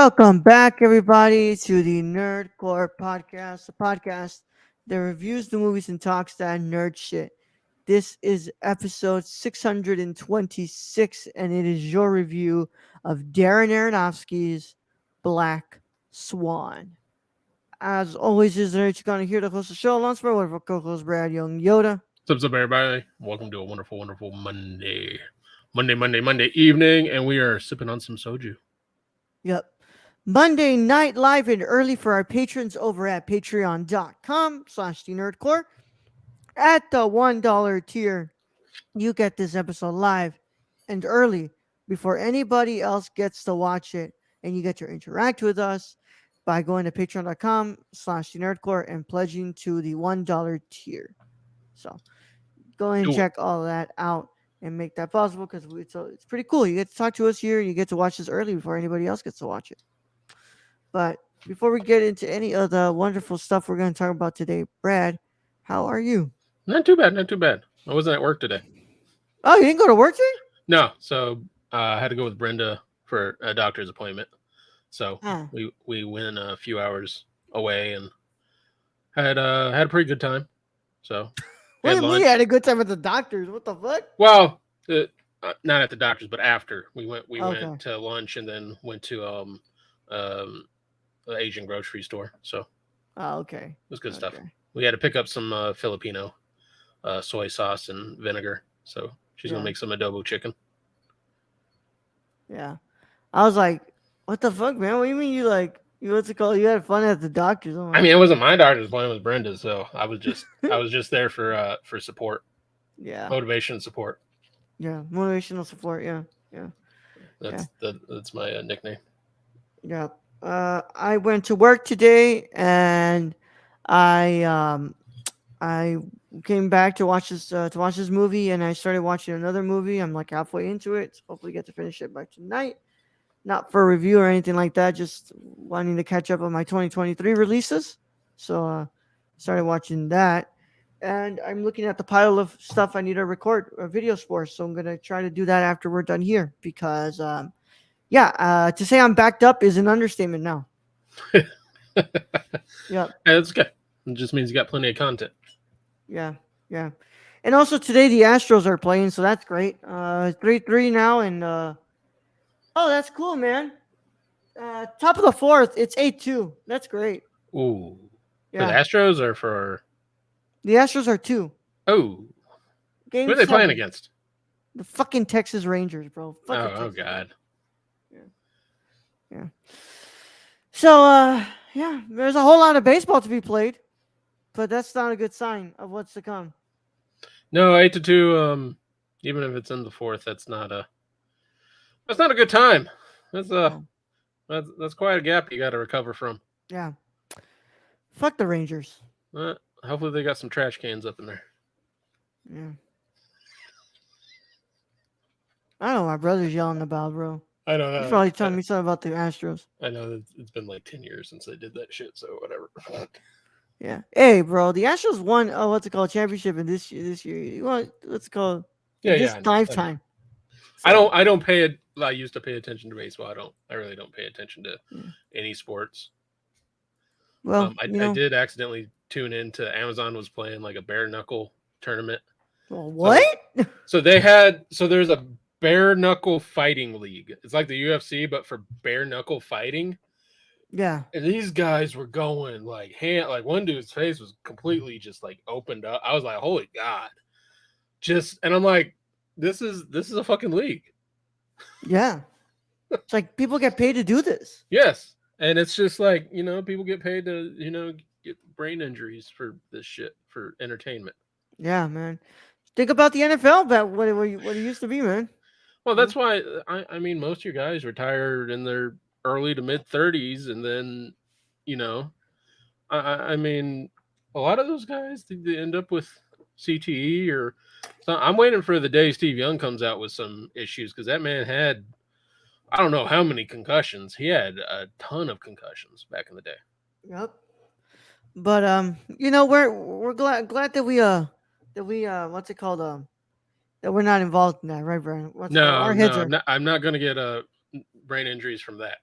Welcome back, everybody, to the Nerdcore Podcast, the podcast that reviews the movies and talks that nerd shit. This is episode 626, and it is your review of Darren Aronofsky's Black Swan. As always, is there you're going to hear the host of the show, alongside my wonderful co-host Brad Young Yoda. What's up, everybody? Welcome to a wonderful, wonderful Monday evening, and we are sipping on some soju. Yep. Monday night live and early for our patrons over at patreon.com/thenerdcore. At the $1 tier, you get this episode live and early before anybody else gets to watch it. And you get to interact with us by going to patreon.com/thenerdcore and pledging to the $1 tier. So go and check all that out and make that possible because it's pretty cool. You get to talk to us here. You get to watch this early before anybody else gets to watch it. But before we get into any of the wonderful stuff we're going to talk about today, Brad, how are you? Not too bad. I wasn't at work today. Oh, you didn't go to work today? No, so I had to go with Brenda for a doctor's appointment. So we went a few hours away and had a pretty good time. So what do you mean you had a good time at the doctor's? What the fuck? Well, not at the doctor's, but after we went to lunch and then went to the Asian grocery store. So okay, it was good stuff. We had to pick up some Filipino soy sauce and vinegar. So she's gonna make some adobo chicken. Yeah, I was like, what the fuck, man? What do you mean you what's it called? You had fun at the doctor's? I mean, it wasn't my doctor's appointment, it was Brenda's, so I was just there for support. Yeah, motivation support. Yeah, motivational support. Yeah. That's my nickname. Yeah. I went to work today and I came back to watch this movie, and I started watching another movie. I'm like halfway into it. So hopefully get to finish it by tonight. Not for a review or anything like that, just wanting to catch up on my 2023 releases. So started watching that. And I'm looking at the pile of stuff I need to record videos for. So I'm going to try to do that after we're done here because to say I'm backed up is an understatement now. Yeah, that's good. It just means you got plenty of content. Yeah. And also today the Astros are playing, so that's great. 3-3 now, and that's cool, man. Top of the fourth, it's 8-2. That's great. Ooh. Yeah. For the Astros or for the Astros are 2. Oh. Who are they playing against? The fucking Texas Rangers, bro. Oh God. Yeah. So, there's a whole lot of baseball to be played, but that's not a good sign of what's to come. No, 8-2. Even if it's in the fourth, that's not a good time. That's quite a gap you got to recover from. Yeah. Fuck the Rangers. Hopefully they got some trash cans up in there. Yeah. I don't know what my brother's yelling about, bro. I don't know. He's probably telling me something about the Astros. I know it's been like 10 years since they did that shit, so whatever. Yeah. Hey, bro, the Astros won championship in this year. You want what's it called? This lifetime. So, I don't pay it. I used to pay attention to baseball. I really don't pay attention to any sports. Well, I did accidentally tune into Amazon was playing like a bare knuckle tournament. Well, what? So there's a bare knuckle fighting league. It's like the UFC, but for bare knuckle fighting. Yeah. And these guys were going like one dude's face was completely just like opened up. I was like, holy God. And I'm like, this is a fucking league. Yeah. It's like people get paid to do this. Yes. And it's just like, people get paid to, get brain injuries for this shit for entertainment. Yeah, man. Think about the NFL about what it used to be, man. Well, that's why I mean most of your guys retired in their early to mid 30s, and then, I mean, a lot of those guys they end up with CTE or something. I'm waiting for the day Steve Young comes out with some issues because that man had, I don't know how many concussions. He had a ton of concussions back in the day. Yep. But we're glad that we what's it called that we're not involved in that, right, Brian? I'm not going to get brain injuries from that.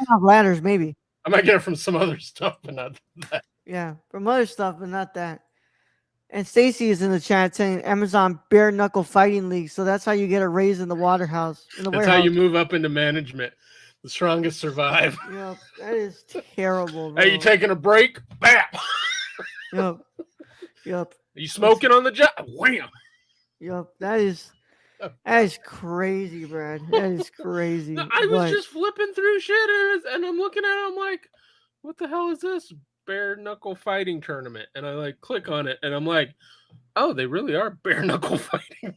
Not ladders, maybe. I might get it from some other stuff, but not that. Yeah, from other stuff, but not that. And Stacy is in the chat saying Amazon bare knuckle fighting league. So that's how you get a raise in the in the That's how you warehouse. move up into management. The strongest survive. Yep, that is terrible, Are you bro. taking a break? Bam! Yep, yep, Are you smoking on the job? Wham! yep. That is crazy, Brad. That is No, crazy. I was But just flipping through shit and I'm looking at it. I'm like, what the hell is this bare knuckle fighting tournament? And I like click on it and I'm like, oh, they really are bare knuckle fighting.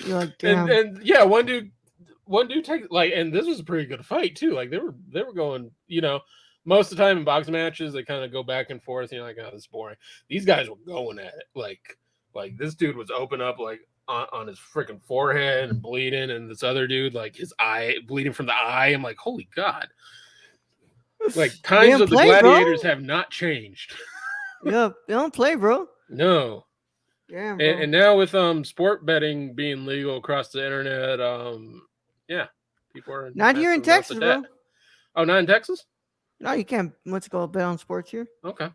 you're like, and damn. and yeah, one dude takes like, and this was a pretty good fight too. Like they were going, most of the time in boxing matches they kind of go back and forth. You're like, oh, this is boring. These guys were going at it. Like this dude was open up like on his freaking forehead and bleeding, and this other dude like his eye bleeding from the eye. I'm like, holy god! Like They times don't of the play, bro. gladiators have not changed. Yep, they don't play, bro. No. Damn, And, bro. and now with sport betting being legal across the internet, yeah, people are Not here in massive amounts Texas, of debt. bro. Oh, not in Texas? No, you can't. Let's go bet on sports here. Okay.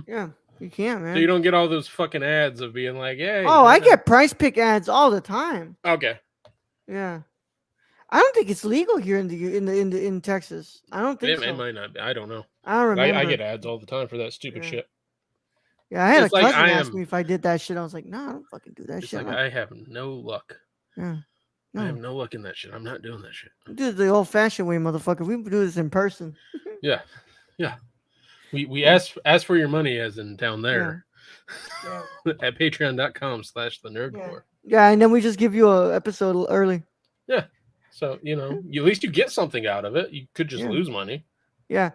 Yeah, you can't, So you man. don't get all those fucking ads of being like, hey, Oh, I get price pick ads all the time. okay. Yeah, I don't think it's legal here in Texas. I don't think It so. might not be. I don't know. I don't I get remember. ads all the time for that stupid Yeah, shit. yeah. I had a It's like cousin I ask me am. if I did that shit. I was like, nah, I don't fucking do that It's shit. like I have no luck. Yeah, I have no. no luck in that shit. I'm not doing that shit. We do it the old-fashioned way, motherfucker. We do this in person. Yeah. Yeah. We Yeah, ask for your money as in down yeah, there yeah, at patreon.com/the yeah. nerdcore. Yeah, and then we just give you a episode early. Yeah. So, at least you get something out of it. You could just Yeah, lose money. yeah.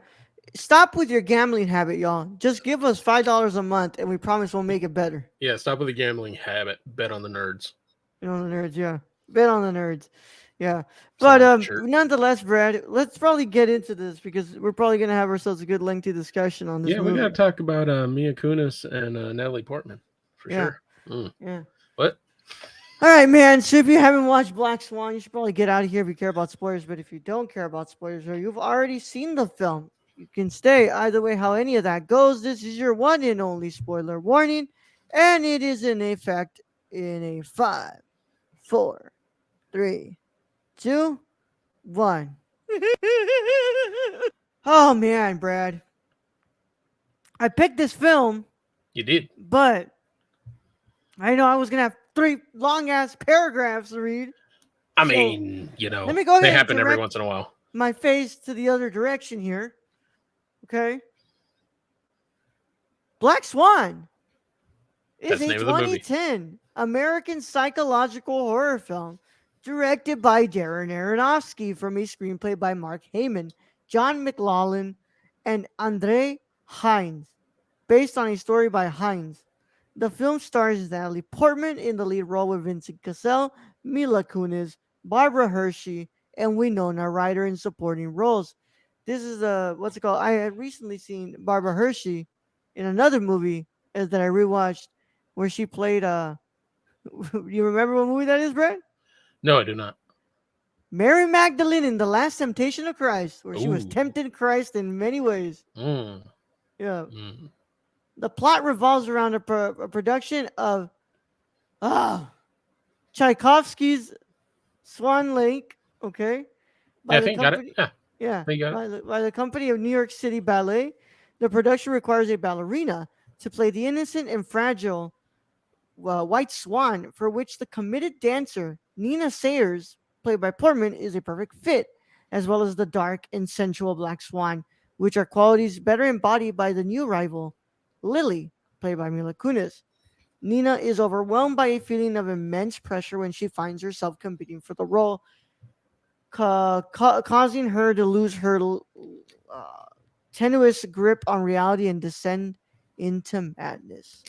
Stop with your gambling habit, y'all. Just give us $5 a month, and we promise we'll make it better. Yeah, stop with the gambling habit. Bet on the nerds. You know, the nerds, yeah. Bet on the nerds. Yeah. Something But like the shirt. nonetheless, Brad, let's probably get into this because we're probably gonna have ourselves a good lengthy discussion on this Yeah, we movie. got to talk about Mia Kunis and Natalie Portman for Yeah. sure. Mm. Yeah. What? All right, man. So if you haven't watched Black Swan, you should probably get out of here if you care about spoilers. But if you don't care about spoilers or you've already seen the film, you can stay. Either way, how any of that goes, this is your one and only spoiler warning, and it is in effect in a 5, 4, 3, 2, 1. Oh man, Brad. I picked this film, You did. but I know I was gonna have 3 long ass paragraphs to read. I So mean, let me go they ahead and happen every direct once in a while. my face to the other direction here. Okay. Black Swan is That's the a name of the movie. 2010 American psychological horror film directed by Darren Aronofsky from a screenplay by Mark Heyman, John McLaughlin, and Andre Hines, based on a story by Hines. The film stars Natalie Portman in the lead role with Vincent Cassell, Mila Kunis, Barbara Hershey, and Winona Ryder in supporting roles. This is what's it called? I had recently seen Barbara Hershey in another movie that I rewatched where she played you remember what movie that is, Brett? No, I do not. Mary Magdalene in The Last Temptation of Christ, where she was Ooh. tempted Christ in many ways. Mm. Yeah. Mm. The plot revolves around a production of Tchaikovsky's Swan Lake, okay, Yeah, by I the think you got it. company. Yeah, Yeah, I think you got it. by the company of New York City Ballet. The production requires a ballerina to play the innocent and fragile white swan, for which the committed dancer Nina Sayers, played by Portman, is a perfect fit, as well as the dark and sensual black swan, which are qualities better embodied by the new rival Lily, played by Mila Kunis. Nina is overwhelmed by a feeling of immense pressure when she finds herself competing for the role, causing her to lose her uh, tenuous grip on reality and descend into madness.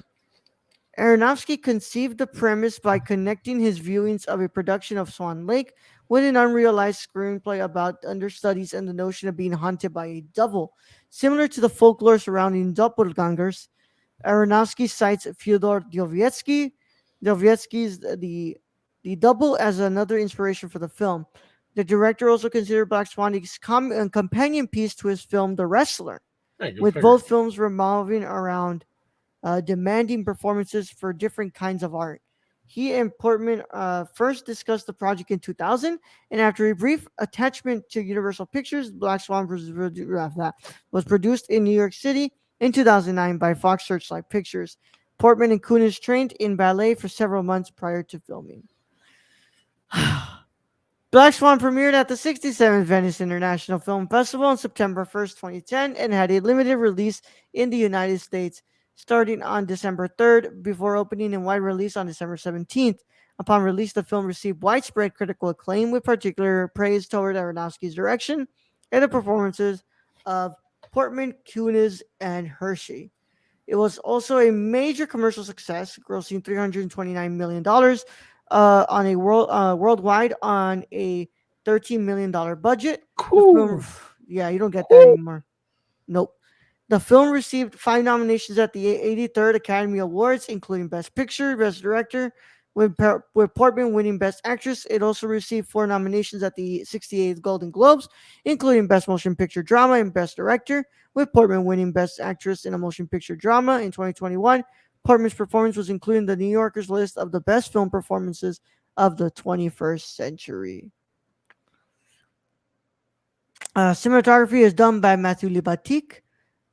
Aronofsky conceived the premise by connecting his viewings of a production of Swan Lake with an unrealized screenplay about understudies and the notion of being haunted by a devil. Similar to the folklore surrounding doppelgangers, Aronofsky cites Fyodor Dostoevsky's the double as another inspiration for the film. The director also considered Black Swan a companion piece to his film The Wrestler, Hey, go with figure. both films revolving around demanding performances for different kinds of art. He and Portman first discussed the project in 2000, and after a brief attachment to Universal Pictures, Black Swan was produced in New York City in 2009 by Fox Searchlight Pictures. Portman and Kunis trained in ballet for several months prior to filming. Black Swan premiered at the 67th Venice International Film Festival on September 1st, 2010, and had a limited release in the United States starting on December 3rd before opening in wide release on December 17th. Upon release, the film received widespread critical acclaim with particular praise toward Aronofsky's direction and the performances of Portman, Kunis, and Hershey. It was also a major commercial success, grossing $329 million on a worldwide on a $13 million budget. The film, Cool. yeah, you don't get that anymore. Nope. The film received 5 nominations at the 83rd Academy Awards, including Best Picture, Best Director, with Portman winning Best Actress. It also received 4 nominations at the 68th Golden Globes, including Best Motion Picture Drama and Best Director, with Portman winning Best Actress in a Motion Picture Drama in 2021. Portman's performance was included in the New Yorker's list of the best film performances of the 21st century. Cinematography is done by Matthew Libatique,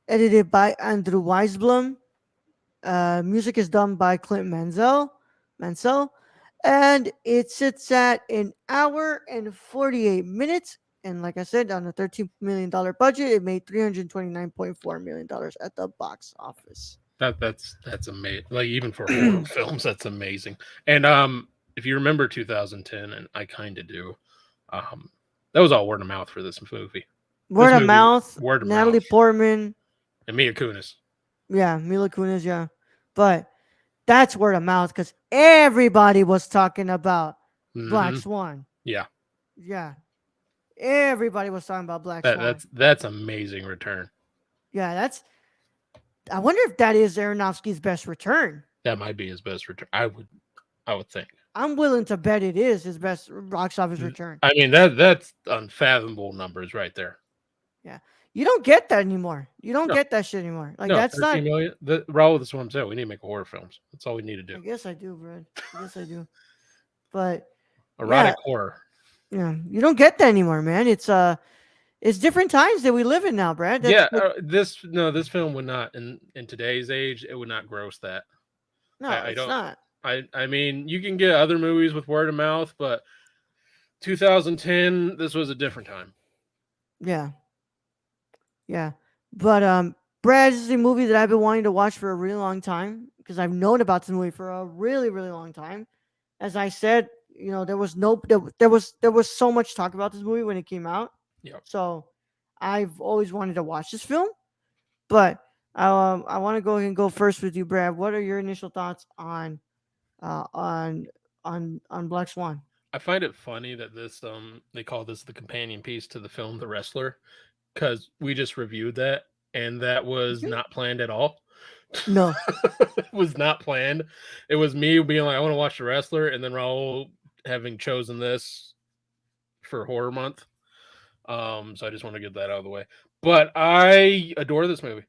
edited by Andrew Weisblum. Music is done by Clint Mansell, and it sits at an hour and 48 minutes. And like I said, on a $13 million budget, it made $329.4 million at the box office. That's amazing. Like even for horror films, that's amazing. And if you remember 2010, and I kind of do, um, that was all word of mouth for this movie. This Word of movie, mouth, word of Natalie mouth, Portman, and Mia Kunis. yeah, Mila Kunis, yeah, but that's word of mouth because everybody was talking about Black Hmm. Swan. Yeah, Yeah, everybody was talking about Black that Swan. that's amazing return. Yeah, that's. I wonder if that is Aronofsky's best return. That might be his best return. I would think. I'm willing to bet it is his best box office return. I mean that's unfathomable numbers right there. Yeah, you don't get that anymore. You don't No, get that shit anymore. Like no, that's 13 not. million. Raul, that's what I'm saying. We need to make horror films. That's all we need to do. I guess I do, Brad. I guess I do. But yeah, Erotic horror. yeah, you don't get that anymore, man. It's different times that we live in now, Brad. That's Yeah, what. this film would not in today's age. It would not gross that. No, I it's don't. not. I mean, you can get other movies with word of mouth, but 2010, this was a different time. Yeah, yeah. But Brad, this is a movie that I've been wanting to watch for a really long time because I've known about this movie for a really, really long time. As I said, there was there was so much talk about this movie when it came out. Yep. So I've always wanted to watch this film, but I want to go ahead and go first with you, Brad. What are your initial thoughts on uh, on on Black Swan? I find it funny that this they call this the companion piece to the film The Wrestler because we just reviewed that and that was Mhm. not planned at all. No, It was not planned. It was me being like, I want to watch The Wrestler, and then Raul having chosen this for horror month. So I just want to get that out of the way. But I adore this movie.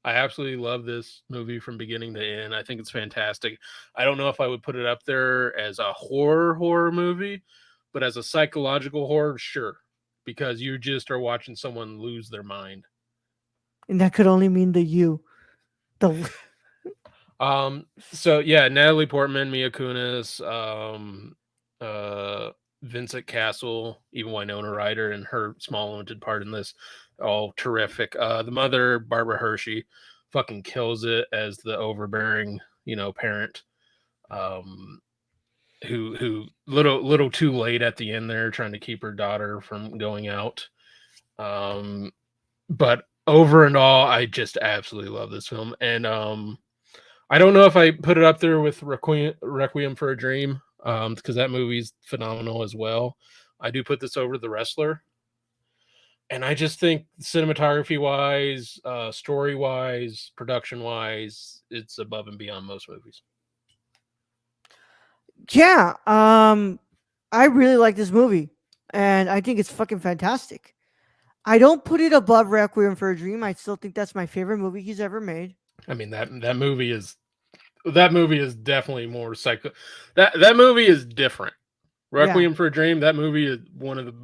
I absolutely love this movie from beginning to end. I think it's fantastic. I don't know if I would put it up there as a horror movie, but as a psychological horror, sure, because you just are watching someone lose their mind. and that could only mean the you. The So yeah, Natalie Portman, Mia Kunis, uh, Vincent Castle, even Winona Ryder, and her small limited part in this, all terrific. The mother, Barbara Hershey, fucking kills it as the overbearing, parent. Um, who little too late at the end there, trying to keep her daughter from going out. Um, but over and all, I just absolutely love this film, and I don't know if I put it up there with Requiem for a Dream, because that movie's phenomenal as well. I do put this over The Wrestler, and I just think cinematography wise, story wise, production wise, it's above and beyond most movies. Yeah, I really like this movie. and I think it's fucking fantastic. I don't put it above Requiem for a Dream. I still think that's my favorite movie he's ever made. I mean that movie is definitely more psycho. That movie is different. Yeah, Requiem for a Dream. That movie is one of the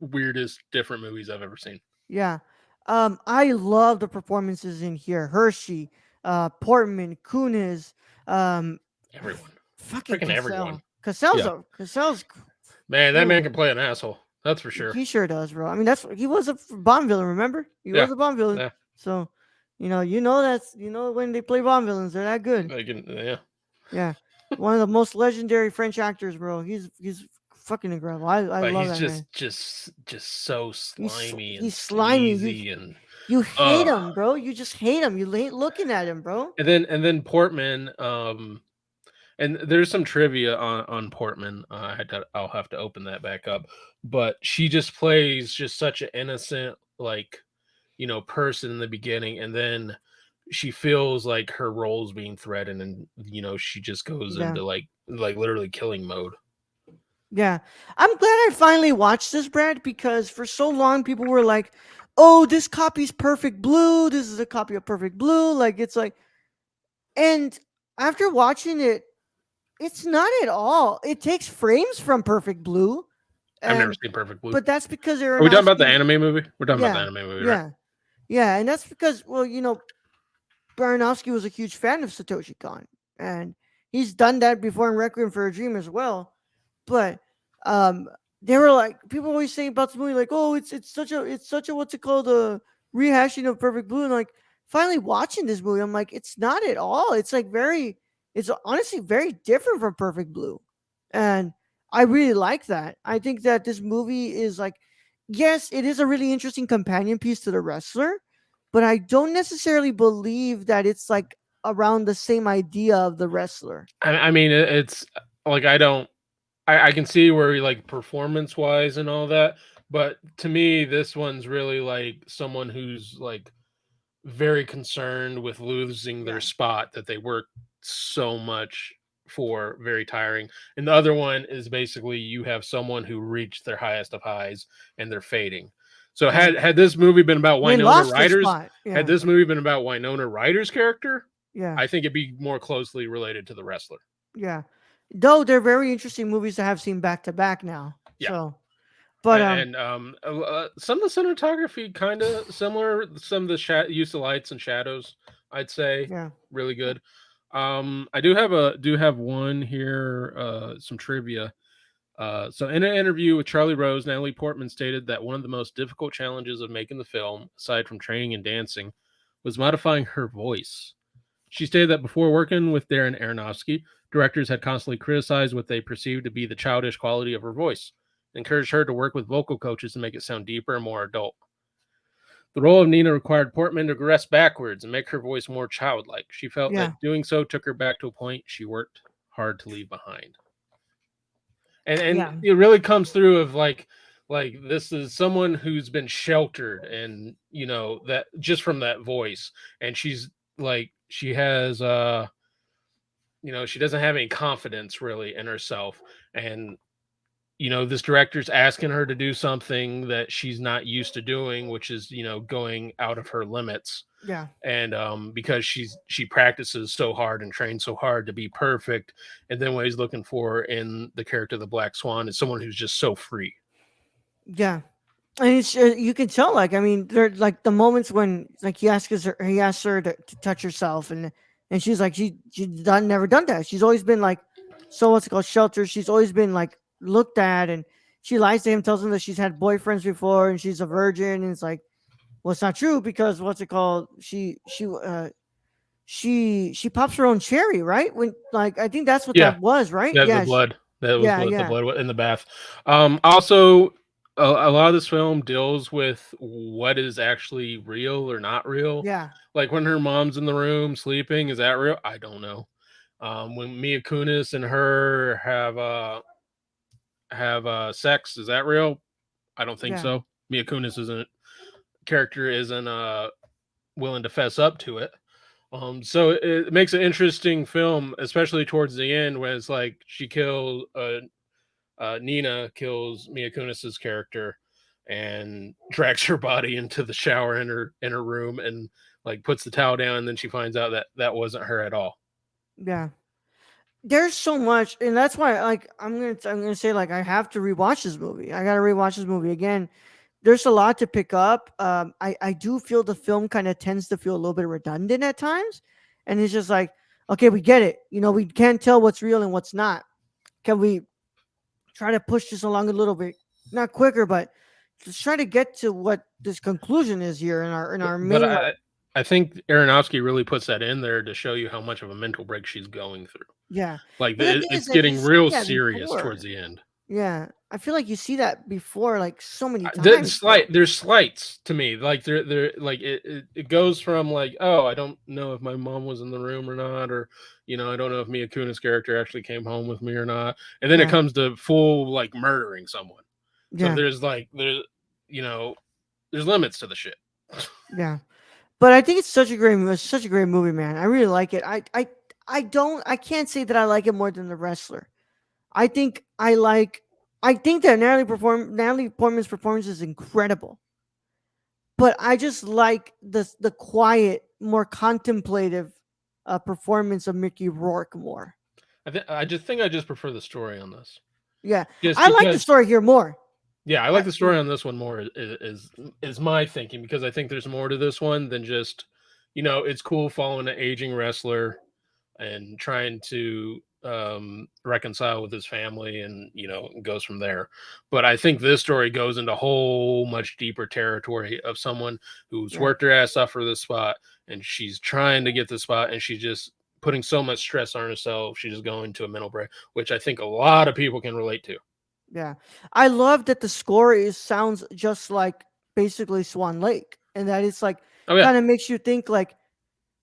weirdest different movies I've ever seen. yeah. I love the performances in here. Hershey, Portman, Kunis, um, Everyone, fucking freaking everyone. Cassell. Cassell's Yeah, a Cassell's. man, that man Ooh, can play an asshole. That's for sure. he sure does, bro. I mean, that's he was a Bond villain. Remember, he Yeah, was a Bond villain. yeah, So, when they play Bond villains, they're that good. they can, yeah. Yeah, one of the most legendary French actors, bro. He's fucking incredible. I But love he's that man. just so slimy and He's slimy. sleazy and You hate uh him, bro. You just hate him. You hate looking at him, bro. and then Portman, and there's some trivia on Portman. I'll have to open that back up, but she just plays just such an innocent, like, person in the beginning, and then she feels like her role's being threatened, and she just goes Yeah, into like literally killing mode. yeah. I'm glad I finally watched this, Brad, because for so long people were like, "Oh, this copy's Perfect Blue. This is a copy of Perfect Blue." Like it's like, and after watching it, it's not at all. It takes frames from Perfect Blue, I've never and seen Perfect Blue. but that's because Are we talking about the Aronofsky. anime movie? We're talking about the Yeah, anime movie, right? yeah, yeah, and that's because Aronofsky was a huge fan of Satoshi Kon, and he's done that before in Requiem for a Dream as well. But um, they were like, people always say about the movie, like, oh, it's such a what's it called, a rehashing of Perfect Blue, and like finally watching this movie, I'm like, it's not at all. It's honestly very different from Perfect Blue, and I really like that. I think that this movie is like, yes, it is a really interesting companion piece to the wrestler, but I don't necessarily believe that it's like around the same idea of the wrestler. I mean, it's like I don't. I can see where like performance wise and all that, but to me, this one's really like someone who's like very concerned with losing their Yeah, spot that they work so much for, very tiring. And the other one is basically you have someone who reached their highest of highs and they're fading. So yeah. had this movie been about And they Winona lost their Ryder's spot. had Yeah, this movie been about Winona Ryder's character, yeah, I think it'd be more closely related to the wrestler. yeah. Though they're very interesting movies to have seen back to back now. Yeah. So, but And some of the cinematography kind of similar. Some of the use of lights and shadows, I'd say, yeah, really good. I do have one here. Some trivia. So in an interview with Charlie Rose, Natalie Portman stated that one of the most difficult challenges of making the film, aside from training and dancing, was modifying her voice. She stated that before working with Darren Aronofsky, directors had constantly criticized what they perceived to be the childish quality of her voice, and encouraged her to work with vocal coaches to make it sound deeper and more adult. The role of Nina required Portman to regress backwards and make her voice more childlike. She felt yeah, that doing so took her back to a point she worked hard to leave behind. And yeah, it really comes through of like this is someone who's been sheltered, and that just from that voice, and she's like she has she doesn't have any confidence really in herself, and this director's asking her to do something that she's not used to doing, which is going out of her limits. yeah, And because she practices so hard and trains so hard to be perfect, and then what he's looking for in the character of the Black Swan is someone who's just so free. yeah. And you can tell, like, I mean, there like the moments when like he asks her to touch herself, and she's like, never done that. She's always been like, so what's it called, shelter. She's always been like looked at, and she lies to him, tells him that she's had boyfriends before and she's a virgin, and it's like, well, it's not true, because what's it called, she pops her own cherry, right? When, like, I think that's what Yeah, that was, right? the Yeah, blood, that was yeah, blood, the yeah, blood in the bath. Also, a lot of this film deals with what is actually real or not real. yeah, Like when her mom's in the room sleeping, is that real? I don't know. When Mia Kunis and her have sex, is that real? I don't think yeah, so. Mia Kunis isn't willing to fess up to it. So it makes an interesting film, especially towards the end, when it's like she kills Nina kills Mia Kunis's character and drags her body into the shower in her room and like puts the towel down, and then she finds out that that wasn't her at all. Yeah. There's so much, and that's why like I'm gonna say like I have to rewatch this movie. I gotta rewatch this movie again. There's a lot to pick up. I do feel the film kind of tends to feel a little bit redundant at times, and it's just like, okay, we get it. You know, we can't tell what's real and what's not. Can we try to push this along a little bit, not quicker, but just try to get to what this conclusion is here in our But main like I think Aronofsky really puts that in there to show you how much of a mental break she's going through. yeah. Like But the thing is it's that you getting see real that serious towards before. the end. Yeah, I feel like you see that before, like so many times, bro. There's slights to me. Like they're like it goes from like, oh, I don't know if my mom was in the room or not, or you know, I don't know if Mia Kunis character actually came home with me or not. And then it Yeah, comes to full like murdering someone. So yeah, there's you know, there's limits to the shit. yeah. But I think it's such a great movie, man. I really like it. I can't say that I like it more than The Wrestler. I think I think that Natalie Portman's performance is incredible. But I just like the quiet, more contemplative performance of Mickey Rourke more. I just think I just prefer the story on this. Yeah, Just I like the because story here more. yeah, I like I the story on this one more is my thinking because I think there's more to this one than just you know, it's cool following an aging wrestler and trying to reconcile with his family and you know goes from there. But I think this story goes into whole much deeper territory of someone who's yeah, worked her ass off for this spot and she's trying to get the spot and she's just putting so much stress on herself she's just going to a mental break, which I think a lot of people can relate to. yeah. I love that the score is sounds just like basically Swan Lake, and that it's like Oh yeah. kind of makes you think like,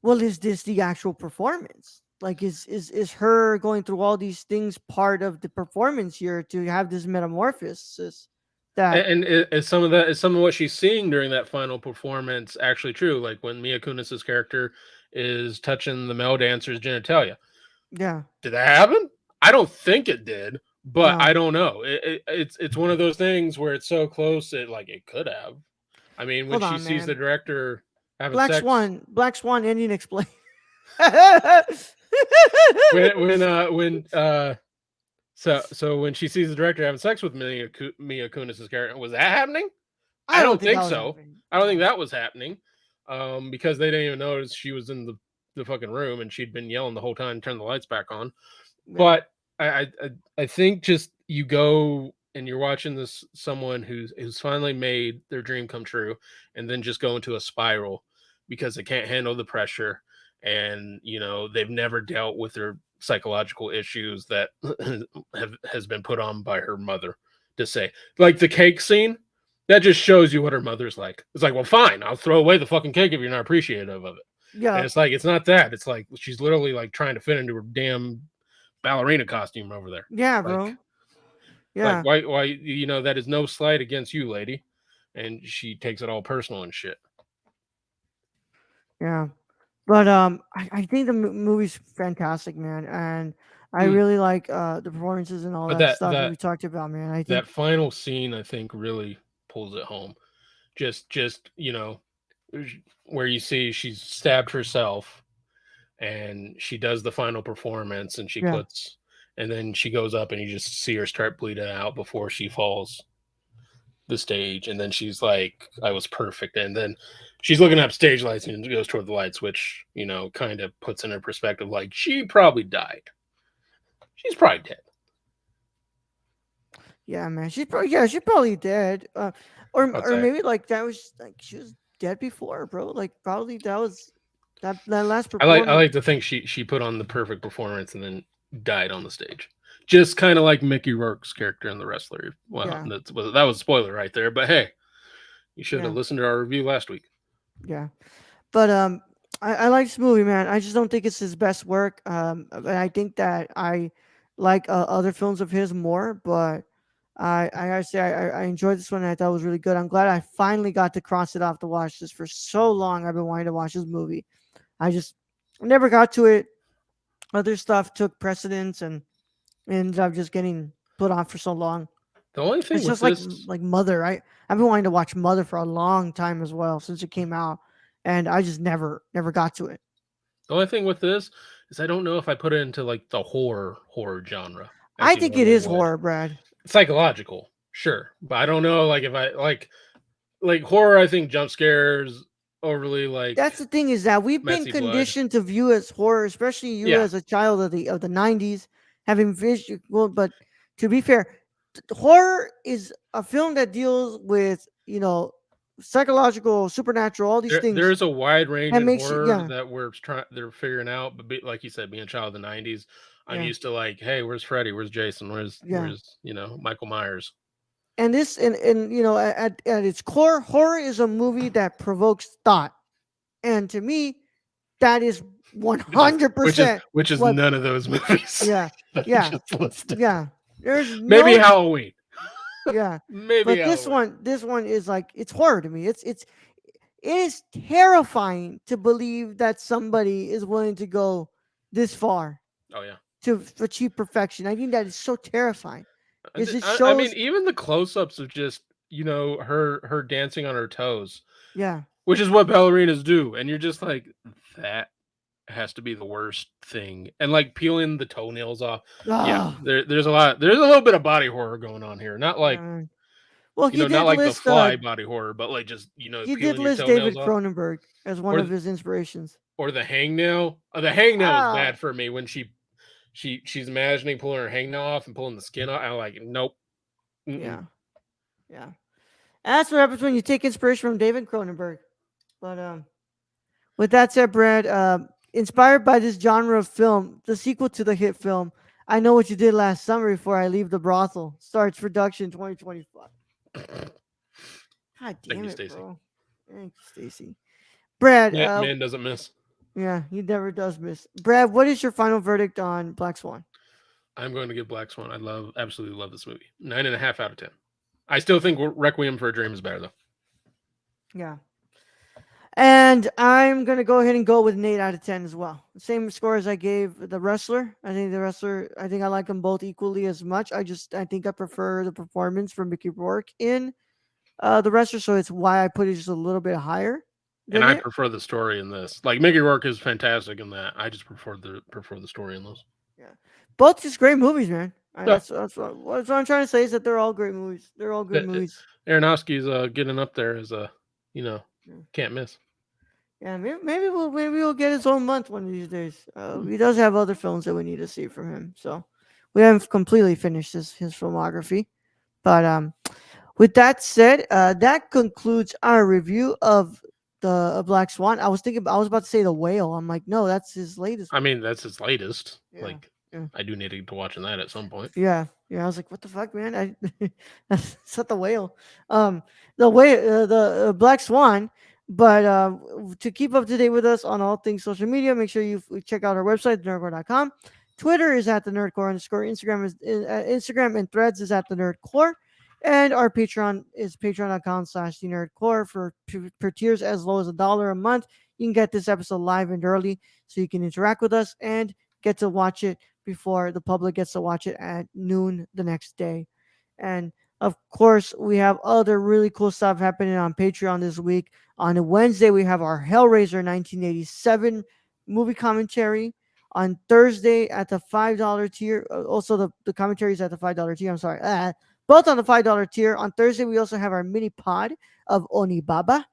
well, is this the actual performance? Like, is her going through all these things part of the performance here to have this metamorphosis? That And is some of that is some of what she's seeing during that final performance actually true? Like when Mia Kunis's character is touching the male dancer's genitalia. yeah, Did that happen? I don't think it did, but I no. don't know. It's one of those things where it's so close it like it could have. I mean, when Hold she on, sees the man. director having sex, Black Swan Indian explain. when so when she sees the director having sex with Mia Kunis's character, was that happening? I I don't don't think think that was so. happening. I don't think No. that was happening, because they didn't even notice she was in the fucking room and she'd been yelling the whole time, turn the lights back on. Yeah, But I think just you go and you're watching this someone who's finally made their dream come true, and then just go into a spiral because they can't handle the pressure, and you know they've never dealt with their psychological issues that has been put on by her mother to say like the cake scene that just shows you what her mother's like. It's like, well, fine, I'll throw away the fucking cake if you're not appreciative of it. And yeah, it's like it's not that. It's like she's literally like trying to fit into her damn ballerina costume over there. yeah, Like, bro. Yeah, why, you know, that is no slight against you, lady. And she takes it all personal and shit. yeah. But I think the movie's fantastic, man, and I Mm. really like the performances and all But that stuff that we talked about, man. I that think, final scene, I think, really pulls it home. You know, where you see she's stabbed herself, and she does the final performance, and yeah, and then she goes up, and you just see her start bleeding out before she falls the stage, and then she's like, I was perfect. And then she's looking up stage lights and goes toward the lights, which, you know, kind of puts in her perspective like she probably died. She's probably dead. yeah, man. She probably dead, I'd or say. maybe like that was like she was dead before, bro. Like probably that was that last I performance. like to think she put on the perfect performance and then died on the stage. Just kind of like Mickey Rourke's character in The Wrestler. Well, Yeah, that was a spoiler right there, but hey, you should have yeah, listened to our review last week. yeah. But I like this movie, man. I just don't think it's his best work. And I think that I like other films of his more. But I gotta say I enjoyed this one. And I thought it was really good. I'm glad I finally got to cross it off to watch this. For so long, I've been wanting to watch this movie. I just never got to it. Other stuff took precedence and ended up just getting put on for so long. The only thing It's with just like this, Mother. I've been wanting to watch Mother for a long time as well since it came out, and I just never got to it. the only thing with this is I don't know if I put it into like the horror genre I as you think it normally is would. horror, Brad. Psychological, sure, but I don't know like if I like horror. I think jump scares overly like That's the thing is that we've been messy blood. conditioned to view as horror, especially you Yeah, as a child of the '90s, having vision. Well, but to be fair, horror is a film that deals with psychological, supernatural, all these things there's a wide range that in makes you horror yeah that they're figuring out. But like you said, being a child of the '90s, I'm yeah used to like, hey, where's Freddy? Where's Jason? yeah. Michael Myers? And this and at its core, horror is a movie that provokes thought, and to me, that is one Which is hundred which is percent which is what. none of those movies Yeah, that I yeah, just listed. yeah. There's Maybe no Halloween. yeah, Maybe but this Halloween. one, this one is like it's horror to me. It is terrifying to believe that somebody is willing to go this far Oh yeah. to achieve perfection. I think that is so terrifying. Is it I mean, shows? even the close-ups of just her dancing on her toes, Yeah. which is what ballerinas do, and you're just like, that has to be the worst thing. And like peeling the toenails off. Yeah, Ah. there's a little bit of body horror going on here. Not like Yeah. Well, not like the fly body horror, but like just he did peeling your list toenails David off. Cronenberg as one Or of his inspirations. or the hangnail. The hangnail is Ah. bad for me when she's imagining pulling her hangnail off and pulling the skin off. I'm like, nope. Mm-mm. Yeah. Yeah. And that's what happens when you take inspiration from David Cronenberg. But with that said, Brad, inspired by this genre of film, the sequel to the hit film "I Know What You Did Last Summer Before I Leave the Brothel" starts production 2025. God Thank damn you, it, Stacy. bro! Thank you, Stacy. Brad, Man doesn't miss. yeah, he never does miss. Brad, what is your final verdict on Black Swan? I'm going to give Black Swan. Absolutely love this movie. 9.5 out of 10. I still think Requiem for a Dream is better though. Yeah. And I'm gonna go ahead and go with an 8 out of 10 as well. Same score as I gave the wrestler. I think the wrestler. I think I like them both equally as much. I think I prefer the performance from Mickey Rourke in the wrestler, so it's why I put it just a little bit higher And than I it. prefer the story in this. Like Mickey Rourke is fantastic in that. I just prefer the story in those. Yeah, both just great movies, man. Yeah. That's what I'm trying to say is that they're all great movies. They're all good movies. Aronofsky's getting up there as a Yeah. can't miss. Yeah, maybe we'll get his own month one of these days. He does have other films that we need to see from him, so we haven't completely finished his filmography. But with that said, that concludes our review of the Black Swan. I was about to say the Whale. I'm like, no, that's his latest I one. mean, that's his latest. Yeah, Like, yeah, I do need to get to watching that at some point. yeah, yeah. I was like, what the fuck, man? That's not the Whale. The way the Black Swan. But to keep up to date with us on all things social media, make sure you check out our website, nerdcore.com. Twitter is at the nerdcore underscore. Instagram and Threads is at the nerdcore. And our Patreon is patreon.com/slash the nerdcore for tiers as low as $1 a month. You can get this episode live and early so you can interact with us and get to watch it before the public gets to watch it at noon the next day. And of course, we have other really cool stuff happening on Patreon this week. On a Wednesday, we have our Hellraiser 1987 movie commentary. On Thursday, at the $5 tier, also the commentary is at the $5 tier. I'm sorry. Both on the $5 tier. On Thursday, we also have our mini pod of Onibaba.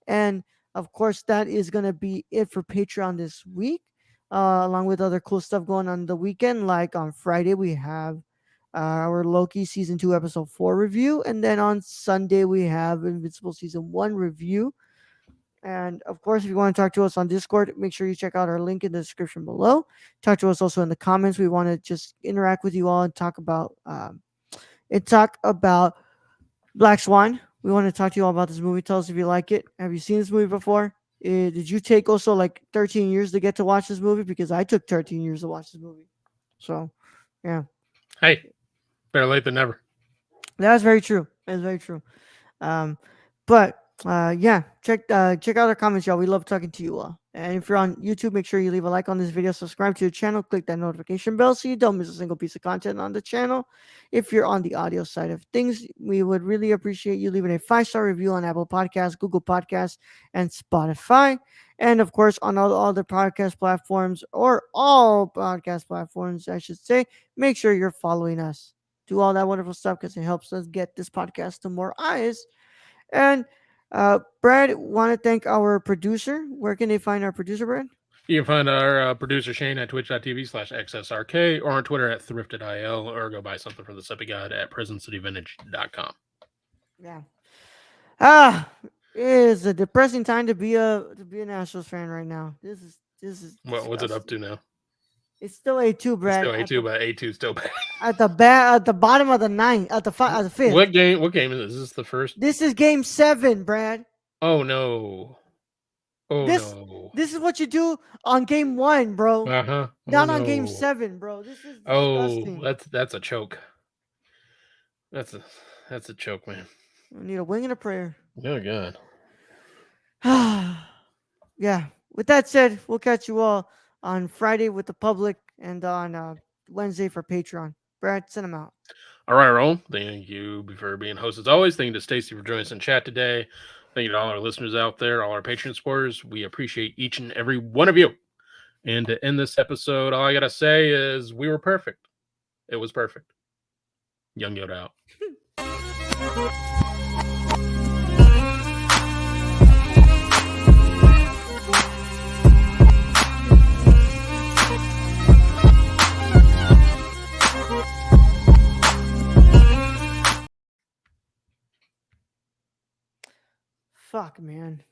And of course, that is going to be it for Patreon this week, along with other cool stuff going on the weekend. Like on Friday, we have our Loki season 2, episode 4 review. And then on Sunday, we have Invincible season 1 review. And of course, if you want to talk to us on Discord, make sure you check out our link in the description below. Talk to us also in the comments. We want to just interact with you all and talk about Black Swan. We want to talk to you all about this movie. Tell us if you like it. Have you seen this movie before? Did you take also like 13 years to get to watch this movie? Because I took 13 years to watch this movie. So, yeah, Hey, better late than never. that's very true. That's very true. Um, but Yeah, check out our comments, y'all. We love talking to you all. And if you're on YouTube, make sure you leave a like on this video, subscribe to the channel, click that notification bell so you don't miss a single piece of content on the channel. If you're on the audio side of things, we would really appreciate you leaving a 5-star review on Apple Podcasts, Google Podcasts, and Spotify. And of course, on all other podcast platforms, or all podcast platforms, I should say, make sure you're following us. Do all that wonderful stuff because it helps us get this podcast to more eyes. And Brad, want to thank our producer. Where can they find our producer, Brad? You can find our producer Shane at twitch.tv/xsrk or on Twitter at thriftedil or go buy something from the Sippy God at prisoncityvintage.com. Yeah. Ah, it is a depressing time to be an Astros fan right now. This is What's it up disgusting. to now? It's still A2, It's Brad. still A2, but A2 still bad. At the bottom of the ninth, at the fifth. What game is this? Is this the first? This is game 7, Brad. Oh no. Oh This no. this is what you do on game 1, bro. Uh-huh. Oh Not on game no. 7, bro. This is Oh, disgusting. that's a choke. That's a choke, man. I need a wing and a prayer. Oh god. Yeah. With that said, we'll catch you all on Friday with the public and on Wednesday for Patreon. Brad, send them out. All right, Roll. Thank you for being host as always. Thank you to Stacy for joining us in chat today. Thank you to all our listeners out there, all our Patreon supporters. We appreciate each and every one of you. And to end this episode, all I gotta say is we were perfect. It was perfect. Young Yoda out. Fuck, man.